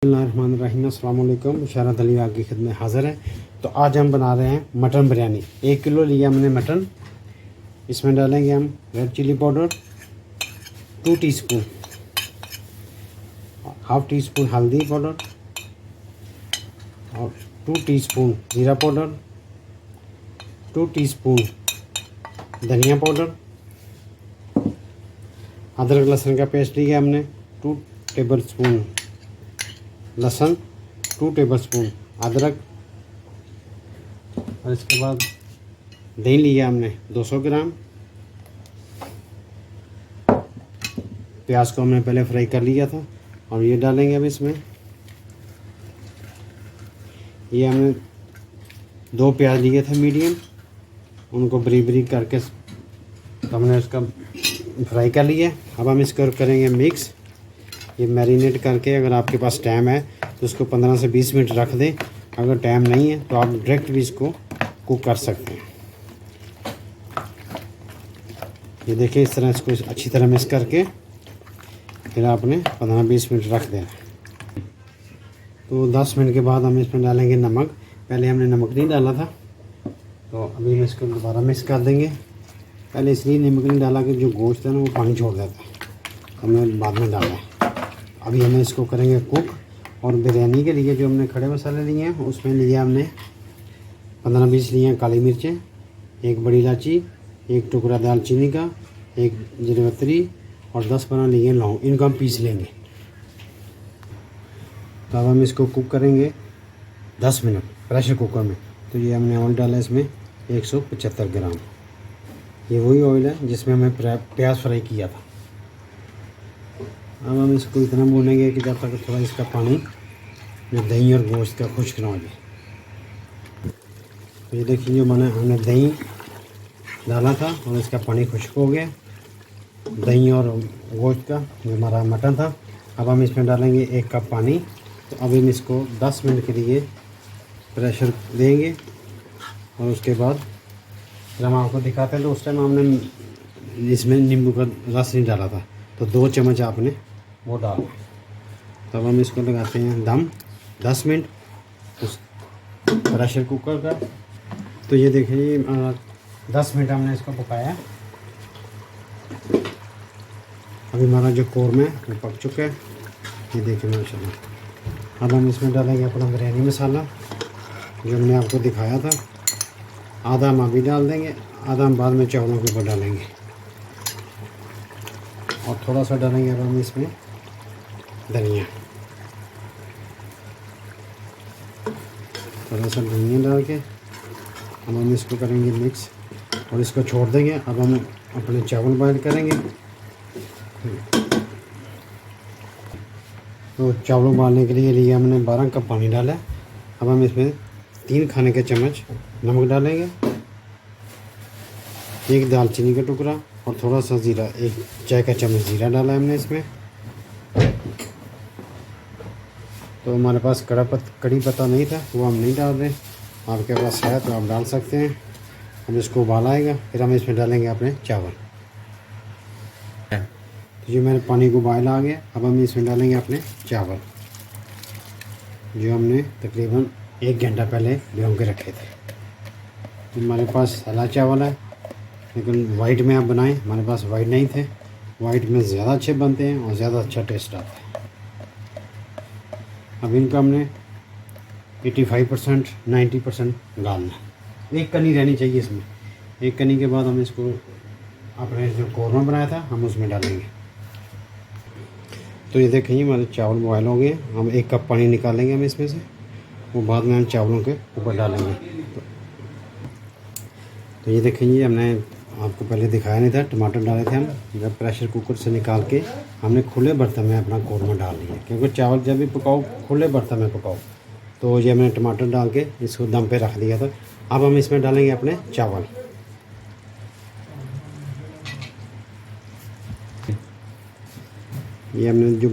बिस्मिल्लाहिर्रहमानिर्रहीम, अस्सलाम वालेकुम। इशारत अली आपकी खिदमत में हाज़िर है। तो आज हम बना रहे हैं मटन बिरयानी। 1 किलो लिया हमने मटन। इसमें डालेंगे हम red chilli powder 2 teaspoon, half teaspoon हल्दी पाउडर और 2 टीस्पून जीरा पाउडर, 2 टीस्पून धनिया पाउडर, अदरक लहसुन का पेस्ट लिया हमने 2 टेबल स्पून लहसुन, 2 टेबलस्पून अदरक, और इसके बाद दही लिया हमने 200 ग्राम। प्याज को हमने पहले फ्राई कर लिया था और ये डालेंगे अब इसमें। ये हमने 2 प्याज लिए थे मीडियम, उनको बरीक बरीक करके तो हमने इसका फ्राई कर लिया। अब हम इसको करेंगे मिक्स। ये मैरिनेट करके अगर आपके पास टाइम है तो उसको 15 से 20 मिनट रख दें। अगर टाइम नहीं है तो आप डायरेक्ट भी इसको कुक कर सकते हैं। ये देखिए, इस तरह इसको अच्छी तरह मिक्स करके फिर आपने 15-20 मिनट रख देना। तो 10 मिनट के बाद हम इसमें डालेंगे नमक। पहले हमने नमक नहीं डाला था, तो अभी हम इसको दोबारा मिक्स कर देंगे। पहले इसलिए नमक नहीं डाला कि जो गोश्त है ना वो पानी छोड़ देता है, हमने बाद में डाला है। अभी हमें इसको करेंगे कुक। और बिरयानी के लिए जो हमने खड़े मसाले लिए हैं उसमें लिया हमने 15-20 लिए हैं काली मिर्चें, 1 बड़ी इलायची, 1 टुकड़ा दालचीनी का, 1 जीरापत्री और 10-12 लिए लौंग। इनको हम पीस लेंगे। तो अब हम इसको कुक करेंगे 10 मिनट प्रेशर कुकर में। तो ये हमने ऑयल डाला इसमें 175 ग्राम। ये वही ऑयल है जिसमें हमें प्याज फ्राई किया था। अब हम इसको इतना भूनेंगे कि जब तक थोड़ा इसका पानी जो दही और गोश्त का खुश्क ना हो जाए। तो ये देखिए, जो हमने दही डाला था और इसका पानी खुश्क हो गया, दही और गोश्त का जो हमारा मटन था। अब हम इसमें डालेंगे 1 कप पानी। तो अभी हम इसको 10 मिनट के लिए प्रेशर देंगे और उसके बाद फिर हम आपको दिखाते हैं। तो उस टाइम हमने इसमें नींबू का रस नहीं डाला था, तो 2 चम्मच आपने वो डालना। तब हम इसको लगाते हैं दम 10 मिनट उस प्रेशर कुकर का। तो ये देखिए, 10 मिनट हमने इसको पकाया। अभी हमारा जो कौरमा है वो पक चुका है, ये देखिए माशाल्लाह। अब हम इसमें डालेंगे अपना बिरयानी मसाला जो हमने आपको दिखाया था। आधा हम अभी डाल देंगे, आधा हम बाद में चावलों के ऊपर डालेंगे। और थोड़ा सा डालेंगे अब हम इसमें धनिया, थोड़ा सा धनिया डाल के अब हम इसको करेंगे मिक्स और इसको छोड़ देंगे। अब हम अपने चावल बॉयल करेंगे। तो चावल उबालने के लिए हमने 12 कप पानी डाला है। अब हम इसमें 3 खाने के चम्मच नमक डालेंगे, 1 दालचीनी का टुकड़ा और थोड़ा सा ज़ीरा, 1 चाय का चम्मच ज़ीरा डाला है हमने इसमें। तो हमारे पास कड़ी पत्ता नहीं था तो वो हम नहीं डाल रहे, आपके पास है तो आप डाल सकते हैं। हम इसको उबाल आएगा फिर हम इसमें डालेंगे अपने चावल। तो ये मेरे पानी को उबाल आ गया। अब हम इसमें डालेंगे अपने चावल जो हमने तकरीबन 1 घंटा पहले भिगो के रखे थे। तो हमारे पास हरा चावल है, लेकिन वाइट में आप बनाएं। हमारे पास वाइट नहीं थे, वाइट में ज़्यादा अच्छे बनते हैं और ज़्यादा अच्छा टेस्ट आता है। अब इनका हमने 85% 90% डालना। 1 कनी रहनी चाहिए इसमें। 1 कनी के बाद हम इसको अपने जो कौरमा बनाया था हम उसमें डालेंगे। तो ये देखिए, हमारे चावल बॉयल हो गए। हम 1 कप पानी निकालेंगे हम इसमें से, वो बाद में हम चावलों के ऊपर डालेंगे। तो ये देखिए, हमने आपको पहले दिखाया नहीं था, टमाटर डाले थे हम। जब प्रेशर कुकर से निकाल के हमने खुले बर्तन में अपना कौरमा डाल लिया, क्योंकि चावल जब भी पकाओ खुले बर्तन में पकाओ। तो ये हमने टमाटर डाल के इसको दम पे रख दिया था। अब हम इसमें डालेंगे अपने चावल। ये हमने जो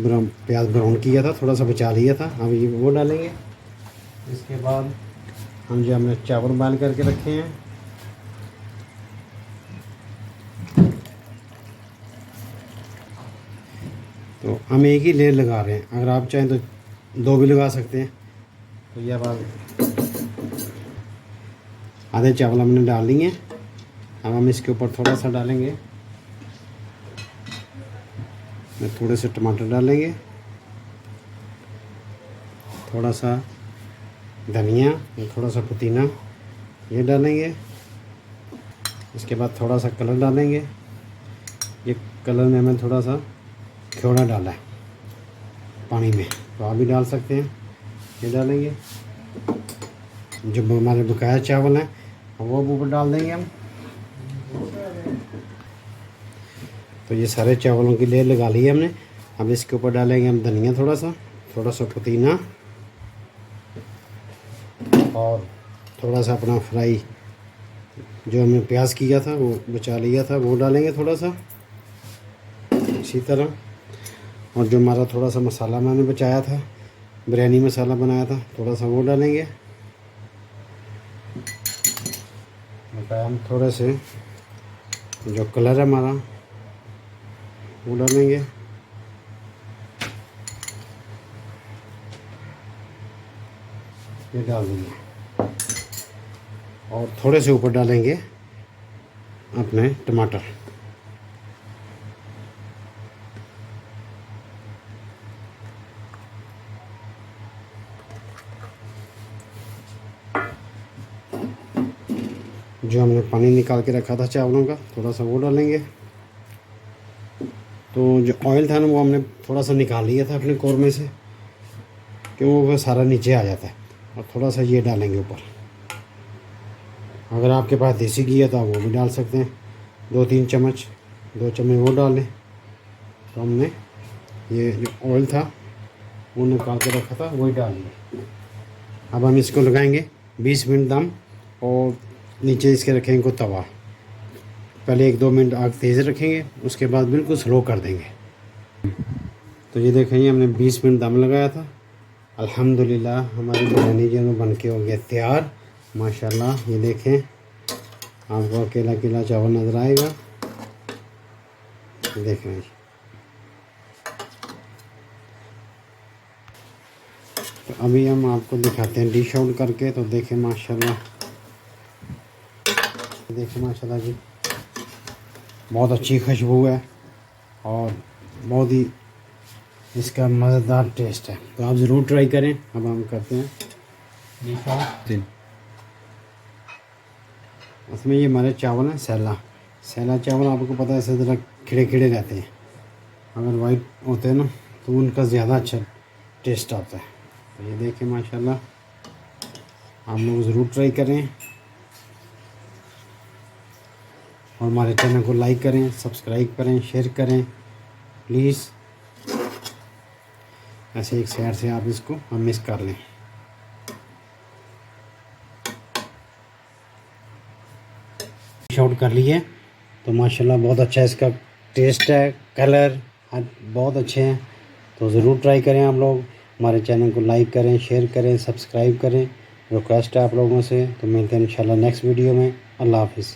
प्याज ब्राउन किया था थोड़ा सा बचा लिया था, अब ये वो डालेंगे। इसके बाद हम जो हमने चावल बॉयल करके रखे हैं तो हम एक ही लेयर लगा रहे हैं। अगर आप चाहें तो 2 भी लगा सकते हैं। तो ये अब आधे चावल हमने डाल दिए। अब हम इसके ऊपर थोड़ा सा डालेंगे, थोड़े से टमाटर डालेंगे, थोड़ा सा धनिया, थोड़ा सा पुदीना ये डालेंगे। इसके बाद थोड़ा सा कलर डालेंगे। ये कलर में हमें थोड़ा सा खियोड़ा डाला है पानी में, तो आप भी डाल सकते हैं। ये डालेंगे। जो हमारे बकाया चावल हैं वो ऊपर डाल देंगे हम। तो ये सारे चावलों की लेयर लगा ली है हमने। अब इसके ऊपर डालेंगे हम धनिया, थोड़ा सा पुदीना, और थोड़ा सा अपना फ्राई जो हमने प्याज किया था वो बचा लिया था वो डालेंगे थोड़ा सा इसी तरह। और जो हमारा थोड़ा सा मसाला मैंने बचाया था, बिरयानी मसाला बनाया था, थोड़ा सा वो डालेंगे। हम थोड़े से जो कलर है हमारा वो डालेंगे। ये डाल देंगे और थोड़े से ऊपर डालेंगे अपने टमाटर। जो हमने पानी निकाल के रखा था चावलों का, थोड़ा सा वो डालेंगे। तो जो ऑयल था ना वो हमने थोड़ा सा निकाल लिया था अपने कौरमे से, क्योंकि वो सारा नीचे आ जाता है। और थोड़ा सा ये डालेंगे ऊपर। अगर आपके पास देसी घी है तो आप वो भी डाल सकते हैं, 2-3 चम्मच, 2 चम्मच वो डाल लें। तो हमने ये जो ऑयल था वो निकाल के रखा था वही डाल लिया। अब हम इसको लगाएंगे 20 मिनट दम, और नीचे इसके रखेंगे को तवा। पहले 1-2 मिनट आग तेज़ रखेंगे, उसके बाद बिल्कुल स्लो कर देंगे। तो ये देखेंगे हमने 20 मिनट दम लगाया था। अल्हम्दुलिल्लाह हमारी बिरयानी जो है बन के हो गया तैयार माशाल्लाह। ये देखें, आपको अकेला अकेला चावल नज़र आएगा। देखें, तो अभी हम आपको दिखाते हैं डिश आउट करके। तो देखें माशाल्लाह, देखें माशाल्लाह जी, बहुत अच्छी खुशबू है और बहुत ही इसका मज़ेदार टेस्ट है। तो आप ज़रूर ट्राई करें। अब हम करते हैं डिश आउट। उसमें ये हमारे चावल हैं सैला चावल, आपको पता है इसी तरह खिड़े खिड़े रहते हैं। अगर वाइट होते हैं ना तो उनका ज़्यादा अच्छा टेस्ट आता है। तो ये देखें माशाल्लाह, आप लोग ज़रूर ट्राई करें और हमारे चैनल को लाइक करें, सब्सक्राइब करें, शेयर करें प्लीज़। ऐसे एक साइड से आप इसको हम मिक्स कर लें। शॉट कर लिए तो माशाल्लाह बहुत अच्छा इसका टेस्ट है, कलर बहुत अच्छे हैं। तो ज़रूर ट्राई करें आप लोग। हमारे चैनल को लाइक करें, शेयर करें, सब्सक्राइब करें, रिक्वेस्ट है आप लोगों से। तो मिलते हैं इंशाल्लाह नेक्स्ट वीडियो में। अल्लाह हाफिज़।